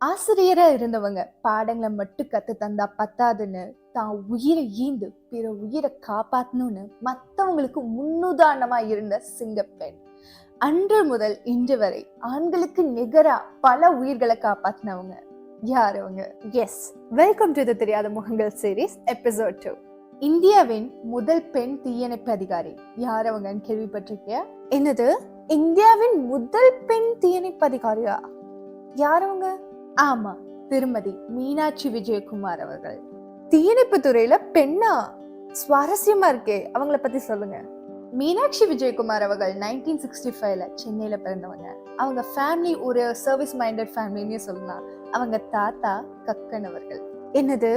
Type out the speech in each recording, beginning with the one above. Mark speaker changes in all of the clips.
Speaker 1: ஆசிரியரா இருந்தவங்க பாடங்களை மட்டும் கத்து தந்தா பத்தாதுன்னு தான் உயிரை ஈந்து பிற உயிரை காப்பாத்தணும்னு மத்தவங்களுக்கு முன்னுதாரணமா இருந்த சிங்கப்பெண். அன்று முதல் இன்று வரை ஆண்களுக்கு நிகரா பல உயிர்களை காப்பாத்தினவங்க யார் அவங்க? எஸ், வெல்கம் டு தி தெரியாத முகங்கள் சீரீஸ் எபிசோட் 2. இந்தியாவின் முதல் பெண் தீயணைப்பு அதிகாரி யார் அவங்கன்னு கேள்விப்பட்டிருக்கியா? என்னது, இந்தியாவின் முதல் பெண் தீயணைப்பு அதிகாரியா? யார் அவங்க? ஆமா, திருமதி மீனாட்சி விஜயகுமார் அவர்கள். தீயணைப்பு துறையில பெண்ணா? சுவாரஸ்யமா இருக்கே, அவங்கள பத்தி சொல்லுங்க. மீனாட்சி விஜயகுமார் அவர்கள் 1965ல சென்னையில பிறந்தவங்க. அவங்க ஃபேமிலி ஒரு சர்வீஸ் மைண்டட் ஃபேமிலின்னு சொல்லலாம். அவங்க தாத்தா கக்கன் அவர்கள். என்னது,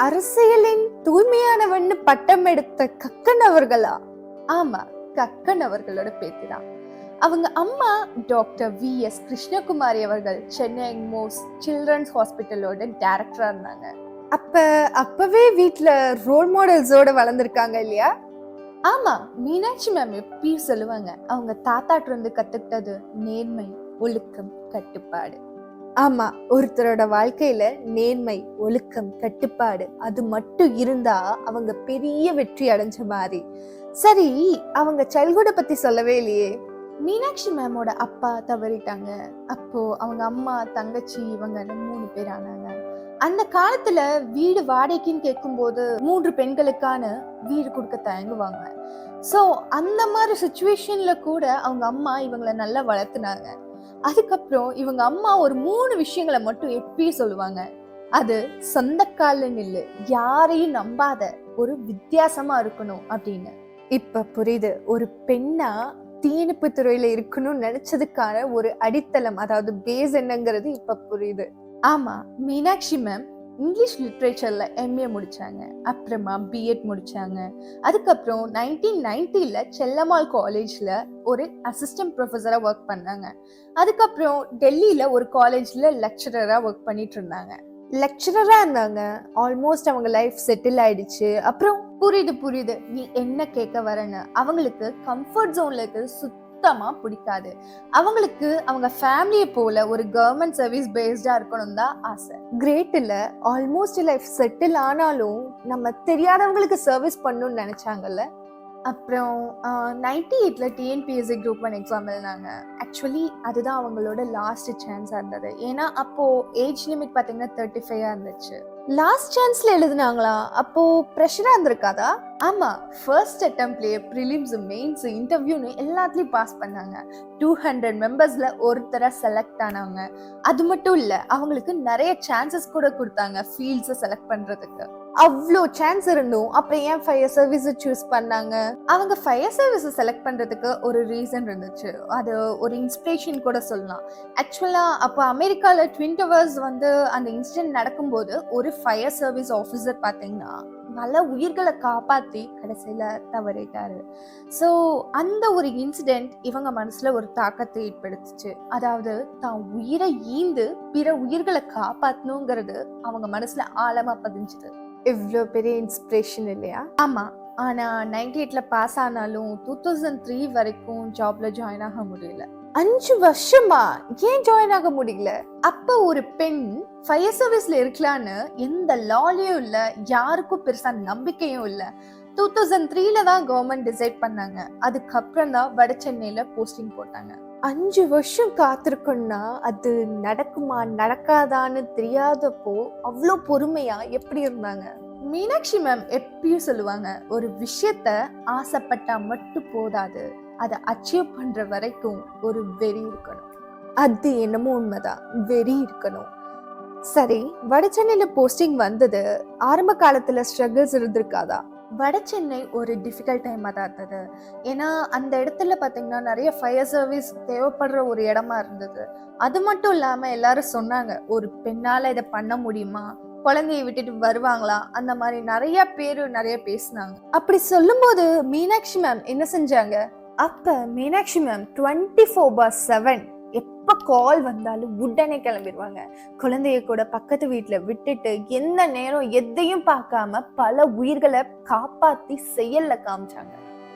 Speaker 1: அரசியலின் தூய்மையானவன்னு பட்டம் எடுத்த கக்கன் அவர்களா? ஆமா, கக்கன் அவர்களோட பேத்திதான். அவங்க அம்மா டாக்டர் VS கிருஷ்ணகுமாரி அவர்கள் சென்னை எக்மோர்ஸ் சில்ட்ரன்ஸ் ஹாஸ்பிட்டலோட டைரக்டரா இருந்தாங்க. அப்பவே வீட்டுல ரோல் மாடல்ஸோட வளர்ந்துருக்காங்க இல்லையா? ஆமா, மீனாட்சி மேம் எப்பயும் சொல்லுவாங்க, அவங்க தாத்தாட்ட இருந்து கத்துக்கிட்டது நேர்மை, ஒழுக்கம், கட்டுப்பாடு. ஆமா, ஒருத்தரோட வாழ்க்கையில நேர்மை, ஒழுக்கம், கட்டுப்பாடு அது மட்டும் இருந்தா அவங்க பெரிய வெற்றி அடைஞ்ச மாதிரி. சரி, அவங்க சைல்ட்ஹுட் பத்தி சொல்லவே இல்லையே. மீனாட்சி மேமோட அப்பா தவறிட்டாங்க. அப்போ அவங்க அம்மா, தங்கச்சி, இவங்க 3 பேர் ஆனாங்க. அந்த காலத்துல வீடு வாடகைக்குன்னு கேட்கும்போது 3 பெண்களுக்கான வீடு கொடுக்க தயங்குவாங்க. சோ அந்த மாதிரி சுச்சுவேஷன்ல கூட அவங்க அம்மா இவங்களை நல்லா வளர்த்துனாங்க. அதுக்கப்புறம் இவங்க அம்மா ஒரு 3 விஷயங்களை மட்டும் எப்பயும் சொல்லுவாங்க. அது சொந்த கால்ல நில்லு, யாரையும் நம்பாத, ஒரு வித்தியாசமா இருக்கணும் அப்படின்னு. இப்ப புரியுது, ஒரு பெண்ணா தீயணைப்பு துறையில இருக்கணும்னு நினைச்சதுக்கான ஒரு அடித்தளம், அதாவது பேஸ் என்னங்கிறது இப்ப புரியுது. ஆமா, மீனாட்சி மேம் இங்கிலீஷ் லிட்ரேச்சர்ல MA முடிச்சாங்க. அப்புறமா BEd முடிச்சாங்க. அதுக்கப்புறம் 1990ல செல்லம்மாள் காலேஜ்ல ஒரு அசிஸ்டன்ட் ப்ரொஃபஸரா ஒர்க் பண்ணாங்க. அதுக்கப்புறம் டெல்லியில ஒரு காலேஜ்ல லெக்சரரா ஒர்க் பண்ணிட்டு இருந்தாங்க. லெக்சரரா இருந்தாங்க. ஆல்மோஸ்ட் அவங்க லைஃப் செட்டில் ஆயிடுச்சு. அப்புறம் புரியுது நீ என்ன கேட்க வரன்னு. அவங்களுக்கு கம்ஃபர்ட் ஜோன்ல இருக்கு சுத்தமா பிடிக்காது. அவங்களுக்கு அவங்க ஃபேமிலியை போல ஒரு கவர்மெண்ட் சர்வீஸ் பேஸ்டா இருக்கணும் தான் ஆசை. கிரேட் இல்ல, ஆல்மோஸ்ட் லைஃப் செட்டில் ஆனாலும் நம்ம தெரியாதவங்களுக்கு சர்வீஸ் பண்ணணும்னு நினைச்சாங்கல்ல. அப்புறம் 98ல TNPSC குரூப் 1 எக்ஸாம் எழுதினாங்க. ஆக்சுவலி அதுதான் அவங்களோட லாஸ்ட் சான்ஸா இருந்தது. ஏன்னா அப்போ ஏஜ் லிமிட் பாத்தீங்கன்னா 35 இருந்துச்சு. லாஸ்ட் சான்ஸ்ல எழுதினாங்களா? அப்போ ப்ரெஷரா இருந்திருக்காதா? ஆமா, ஃபர்ஸ்ட் அட்டெம்ப்ட்லயே ப்ரிலிம்ஸ், மெயின்ஸ், இன்டர்வியூன்னு எல்லாத்துலயும் பாஸ் பண்ணாங்க. 200 மெம்பர்ஸ்ல ஒருத்தரா செலக்ட் ஆனாங்க. அது மட்டும் இல்ல, அவங்களுக்கு நிறைய சான்சஸ் கூட கொடுத்தாங்க ஃபீல்ட்ஸை செலக்ட் பண்றதுக்கு. அவ்வளோ சான்ஸ் இருந்தும் அப்புறம் ஏன் ஃபயர் சர்வீஸ் சூஸ் பண்ணாங்க? அவங்க ஃபயர் சர்வீஸ் செலக்ட் பண்றதுக்கு ஒரு ரீசன் இருந்துச்சு. அது ஒரு இன்ஸ்பிரேஷன் கூட சொல்லலாம். ஆக்சுவலா அப்போ அமெரிக்கால ட்வின் டவர்ஸ் அந்த இன்சிடென்ட் நடக்கும்போது ஒரு ஃபயர் சர்வீஸ் ஆஃபீஸர் பாத்தீங்கன்னா பல உயிர்களை காப்பாத்தி கடைசியில தவறிட்டாரு. ஸோ அந்த ஒரு இன்சிடென்ட் இவங்க மனசுல ஒரு தாக்கத்தை ஏற்படுத்துச்சு. அதாவது தான் உயிரை ஈந்து பிற உயிர்களை காப்பாத்தணுங்கிறது அவங்க மனசுல ஆழமா பதிஞ்சுது. இவ்வளோ பெரிய இன்ஸ்பிரேஷன் இல்லையா? ஆமா, ஆனா 98ல பாஸ் ஆனாலும் 2003 வரைக்கும் ஜாப்ல ஜாயின் ஆக முடியல. 5 வருஷமா ஏன் ஜாயின் ஆக முடியல? அப்ப ஒரு பெண் ஃபயர் சர்வீஸ்ல இருக்கலான்னு எந்த லாலையும் இல்ல, யாருக்கும் பெருசா நம்பிக்கையும் இல்ல. 2003ல தான் கவர்மெண்ட் டிசைட் பண்ணாங்க. அதுக்கப்புறம் தான் வட சென்னையில போஸ்டிங் போட்டாங்க. 5 வருஷம் காத்திருக்குன்னா அது நடக்குமா நடக்காதான்னு தெரியாதப்போ அவ்வளோ பொறுமையா எப்படி இருந்தாங்க? மீனாட்சி மேம் எப்பயும் சொல்லுவாங்க, ஒரு விஷயத்த ஆசைப்பட்டா மட்டும் போதாது, அதை அச்சீவ் பண்ற வரைக்கும் ஒரு வெறி இருக்கணும். அது என்னமோ உண்மைதான், வெறி இருக்கணும். சரி, வட சென்னையில போஸ்டிங் வந்தது, ஆரம்ப காலத்துல ஸ்ட்ரகிள்ஸ் இருந்திருக்காதா? வட சென்னை ஒரு டிஃபிகல்ட் டைமா தான் இருந்தது. ஏன்னா அந்த இடத்துல பாத்தீங்கன்னா நிறைய ஃபயர் சர்வீஸ் தேவைப்படுற ஒரு இடமா இருந்தது. அது மட்டும் இல்லாம எல்லாரும் சொன்னாங்க, ஒரு பெண்ணால இதை பண்ண முடியுமா, குழந்தைய விட்டுட்டு வருவாங்களா, அந்த மாதிரி நிறைய பேசினாங்க. அப்படி சொல்லும் போது மீனாட்சி மேம் என்ன செஞ்சாங்க? அப்ப மீனாட்சி மேம் 24/7 எப்ப கால் வந்தாலும் உடனே கிளம்பிடுவாங்க. குழந்தைய கூட பக்கத்து வீட்டுல விட்டுட்டு எந்த நேரம் எதையும் பார்க்காம பல உயிர்களை காப்பாத்தி செயல்ல காமிச்சாங்க.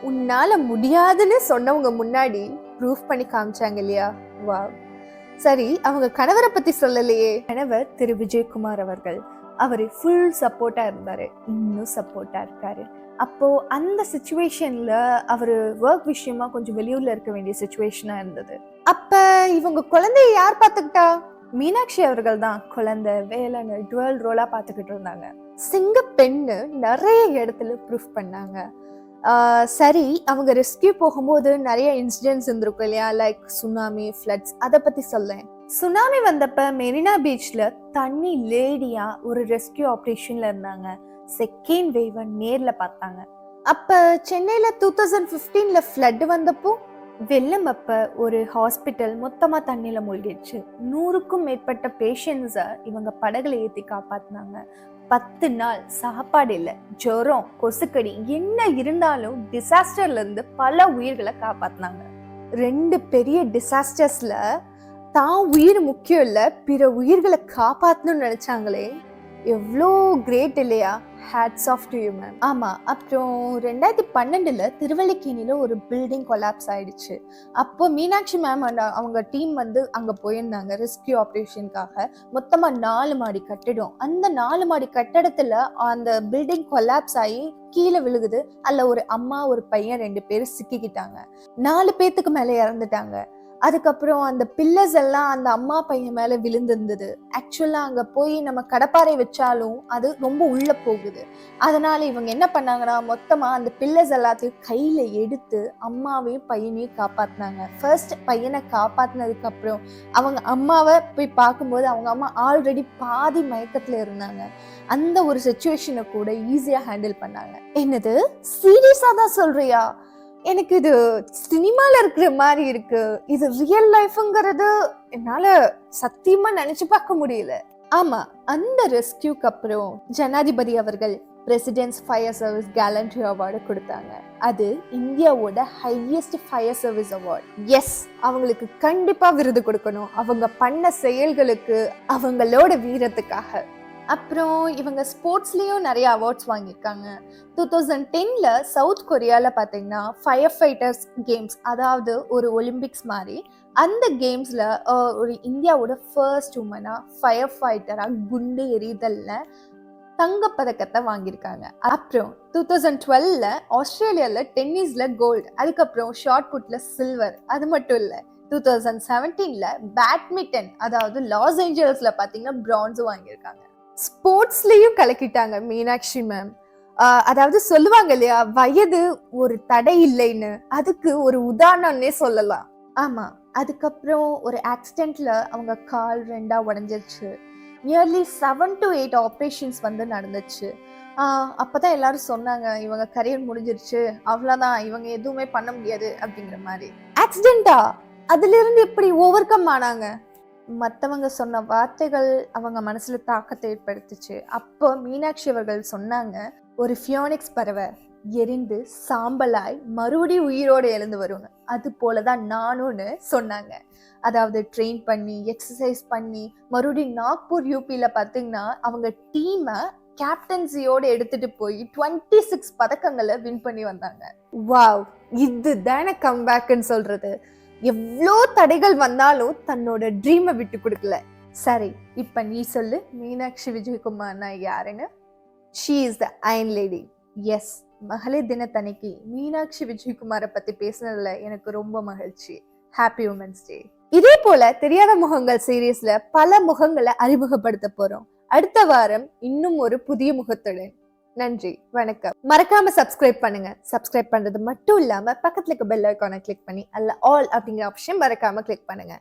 Speaker 1: உன்னால முடியாதுன்னு சொன்னவங்க முன்னாடி ப்ரூஃப் பண்ணி காமிச்சாங்க இல்லையா? வாவ். சரி, அவங்க கணவரை பத்தி சொல்லலையே. கணவர் திரு விஜயகுமார் அவர்கள், அவரு ஃபுல் சப்போர்ட்டா இருந்தாரு, இன்னும் சப்போர்ட்டா இருக்காரு. அப்போ அந்த சிச்சுவேஷன்ல அவரு ஒர்க் விஷயமா கொஞ்சம் வெளியூர்ல இருக்க வேண்டிய சிச்சுவேஷனா இருந்தது. அப்ப இவங்க குழந்தைய யார் பாத்துக்கிட்டா? மீனாட்சி அவர்கள் தான் குழந்தை வேலைன்னு டுவல் ரோலா பாத்துக்கிட்டு இருந்தாங்க. சிங்க பெண்ணு நிறைய இடத்துல ப்ரூஃப் பண்ணாங்க. சரி, அவங்க ரெஸ்கியூ போகும்போது நிறைய இன்சிடென்ட்ஸ் இருந்திருக்கும் இல்லையா, லைக் சுனாமி, ஃப்ளட்ஸ். அதை பத்தி சொல்லேன். சுனாமி வந்தப்ப மெரினா பீச்ல தண்ணி லேடியா ஒரு ரெஸ்கியூ ஆபரேஷன்ல இருந்தாங்க. செகண்ட் வேவ நேர்ல பார்த்தாங்க. அப்ப சென்னையில 2015ல ஃப்ளட் வந்தப்போ வெள்ளம் அப்ப ஒரு ஹாஸ்பிட்டல் மொத்தமா தண்ணியில மூழ்கிடுச்சு. 100க்கும் மேற்பட்ட பேஷண்ட்ஸ இவங்க படகுல ஏத்தி காப்பாத்தினாங்க. 10 நாள் சாப்பாடு இல்ல, ஜுரம், கொசுக்கடி என்ன இருந்தாலும் டிசாஸ்டர்ல இருந்து பல உயிர்களை காப்பாத்தினாங்க. 2 பெரிய டிசாஸ்டர்ஸ்ல தான் உயிர் முக்கியம் இல்ல, பிற உயிர்களை காப்பாத்தணும்னு நினைச்சாங்களே, எவ்வளோ கிரேட் இல்லையா? Hats off to you ma'am. ஆமா, அப்புறம் 2012ல திருவல்லிக்கேணியில ஒரு பில்டிங் கொலாப்ஸ் ஆயிடுச்சு. அப்போ மீனாட்சி மேம் அவங்க டீம் வந்து அங்க போயிருந்தாங்க ரெஸ்கியூ ஆபரேஷனுக்காக. மொத்தமா 4 மாடி கட்டிடம். அந்த 4 மாடி கட்டடத்துல அந்த பில்டிங் கொலாப்ஸ் ஆகி கீழே விழுகுது. அதுல ஒரு அம்மா, ஒரு பையன், 2 பேரும் சிக்கிக்கிட்டாங்க. 4 பேத்துக்கு மேல இறந்துட்டாங்க. அதுக்கப்புறம் அந்த பில்லர்ஸ் எல்லாம் அந்த அம்மா பையன் மேல விழுந்திருந்தது. ஆக்சுவலா அங்க போய் நம்ம கடப்பாரை வச்சாலும் அது ரொம்ப உள்ள போகுது. அதனால இவங்க என்ன பண்ணாங்கன்னா, மொத்தமா அந்த பில்லர்ஸ் எல்லாத்தையும் கையில எடுத்து அம்மாவையும் பையனையும் காப்பாத்தினாங்க. ஃபர்ஸ்ட் பையனை காப்பாத்தினதுக்கு அப்புறம் அவங்க அம்மாவை போய் பார்க்கும்போது அவங்க அம்மா ஆல்ரெடி பாதி மயக்கத்துல இருந்தாங்க. அந்த ஒரு சிச்சுவேஷனை கூட ஈஸியா ஹேண்டில் பண்ணாங்க. என்னது, சீரியஸா தான் சொல்றியா? எனக்கு இது சினிமால இருக்கிற மாதிரி இருக்கு. இது ரியல் லைஃப்ங்கிறது என்னால சத்தியமா நினைச்சு பார்க்க முடியல. ஆமா, அந்த ரெஸ்கியூக்கு அப்புறம் ஜனாதிபதி அவர்கள் president's fire service gallantry award கொடுத்தாங்க. அது இந்தியாவோட highest fire service award. Yes, அவங்களுக்கு கண்டிப்பா விருது கொடுக்கணும், அவங்க பண்ண செயல்களுக்கு, அவங்களோட வீரத்துக்காக. அப்புறம் இவங்க ஸ்போர்ட்ஸ்லயும் நிறைய அவார்ட்ஸ் வாங்கியிருக்காங்க. 2010ல சவுத் கொரியால பார்த்தீங்கன்னா ஃபயர் ஃபைட்டர்ஸ் கேம்ஸ், அதாவது ஒரு ஒலிம்பிக்ஸ் மாதிரி, அந்த கேம்ஸ்ல ஒரு இந்தியாவோட ஃபர்ஸ்ட் உமனா ஃபயர் ஃபைட்டரா குண்டு எறிதல்ல தங்கப்பதக்கத்தை வாங்கியிருக்காங்க. அப்புறம் 2012ல ஆஸ்திரேலியால டென்னிஸ்ல கோல்டு, அதுக்கப்புறம் ஷார்ட் புட்ல சில்வர். அது மட்டும் இல்ல, 2017ல பேட்மிண்டன், அதாவது லாஸ் ஏஞ்சல்ஸ்ல பாத்தீங்கன்னா பிரான்ஸ் வாங்கியிருக்காங்க. ஸ்போர்ட்ஸ்லயும் கலக்கிட்டாங்க மீனாட்சி மேம். அதாவது சொல்லுவாங்க இல்லையா, வயது ஒரு தடை இல்லைன்னு, அதுக்கு ஒரு உதாரணம்னே சொல்லலாம். ஆமா, அதுக்கப்புறம் ஒரு ஆக்சிடென்ட்ல அவங்க கால் 2ஆ உடைஞ்சிருச்சு. நியர்லி 7 to 8 ஆப்ரேஷன்ஸ் வந்து நடந்துச்சு. அப்பதான் எல்லாரும் சொன்னாங்க, இவங்க கரியர் முடிஞ்சிருச்சு, அவ்வளவுதான், இவங்க எதுவுமே பண்ண முடியாது அப்படிங்கிற மாதிரி. ஆக்சிடென்டா? அதுல இருந்து எப்படி ஓவர் கம் ஆனாங்க? மற்றவங்க சொன்ன வார்த்தைகள் அவங்க மனசுல தாக்கத்தை ஏற்படுத்துச்சு. அப்போ மீனாட்சி அவர்கள் சொன்னாங்க, ஒரு ஃபியோனிக்ஸ் பறவை எரிந்து சாம்பலாய் மறுபடியும் உயிரோடு எழுந்து வருவாங்க, அது போலதான் நானும்னு சொன்னாங்க. அதாவது ட்ரெயின் பண்ணி எக்ஸசைஸ் பண்ணி மறுபடியும் நாக்பூர் யூபியில பார்த்தீங்கன்னா அவங்க டீமை கேப்டன்சியோட எடுத்துட்டு போய் 26 பதக்கங்களை வின் பண்ணி வந்தாங்க. வாவ், இதுதானே கம்பேக்னு சொல்றது. எவ்வளோ தடைகள் வந்தாலும் தன்னோட ட்ரீமை விட்டு கொடுக்கல. சரி, இப்ப நீ சொல்லு, மீனாட்சி விஜயகுமார்னா யாருன்னு? She is the iron lady. Yes, மகளிர் தினத்தன்னைக்கு மீனாட்சி விஜயகுமாரை பத்தி பேசுனதுல எனக்கு ரொம்ப மகிழ்ச்சி. Happy women's day. இதே போல தெரியாத முகங்கள் சீரீஸ்ல பல முகங்களை அறிமுகப்படுத்த போறோம். அடுத்த வாரம் இன்னும் ஒரு புதிய முகத்துடன். நன்றி, வணக்கம். மறக்காம சப்ஸ்கிரைப் பண்ணுங்க. சப்ஸ்கிரைப் பண்றது மட்டும் இல்லாம பக்கத்துல இருக்க பெல் ஐகானை கிளிக் பண்ணி அல்ல ஆல் அப்படிங்கிற ஆப்ஷன் மறக்காம கிளிக் பண்ணுங்க.